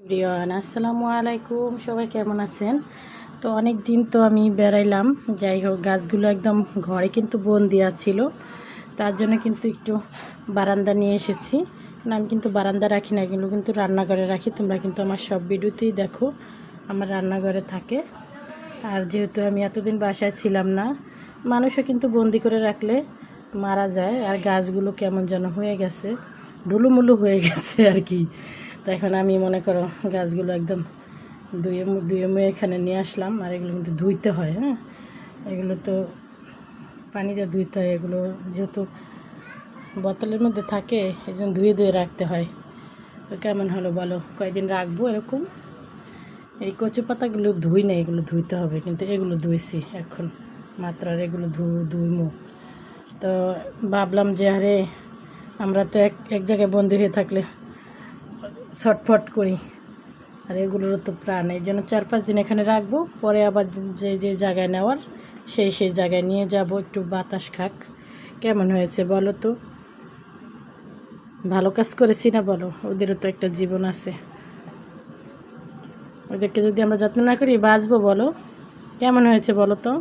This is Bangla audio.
এভরিওয়ান আসসালামু আলাইকুম, সবাই কেমন আছেন? তো অনেক দিন তো আমি বেড়াইলাম, যাই হোক গাছগুলো একদম ঘরে কিন্তু বন্দি ছিল। তার জন্য কিন্তু একটু বারান্দা নিয়ে এসেছি। আমি কিন্তু বারান্দা রাখি না, এগুলো কিন্তু রান্নাঘরে রাখি। তোমরা কিন্তু আমার সব ভিডিওতেই দেখো আমার রান্নাঘরে থাকে। আর যেহেতু আমি এতদিন বাসায় ছিলাম না, মানুষও কিন্তু বন্দি করে রাখলে মারা যায়। আর গাছগুলো কেমন যেন হয়ে গেছে, ডুলুমুলু হয়ে গেছে আর কি। তো এখন আমি মনে করো গাছগুলো একদম ধুয়ে মুয়ে এখানে নিয়ে আসলাম। আর এগুলো কিন্তু ধুইতে হয়, হ্যাঁ, এগুলো তো পানি দিয়ে ধুইতে হয়। এগুলো যেহেতু বোতলের মধ্যে থাকে এই জন্য ধুয়ে রাখতে হয়। তো কেমন হলো বলো, কয়েকদিন রাখবো এরকম। এই কচু পাতাগুলো ধুই না, এগুলো ধুইতে হবে, কিন্তু এগুলো ধুইছি এখন মাত্র। আর এগুলো ধুইমু। তো ভাবলাম যে আরে আমরা তো এক জায়গায় বন্দি হয়ে থাকলে ছটফট করি, আর এগুলোরও তো প্রাণ। এই জন্য 4-5 দিন এখানে রাখবো, পরে আবার যে জায়গায় নেওয়ার সেই জায়গায় নিয়ে যাব, একটু বাতাস খাক। কেমন হয়েছে বলো তো? ভালো কাজ করেছি না বলো? ওদেরও তো একটা জীবন আছে, ওদেরকে যদি আমরা যত্ন না করি বাঁচবো বলো? কেমন হয়েছে বলো তো?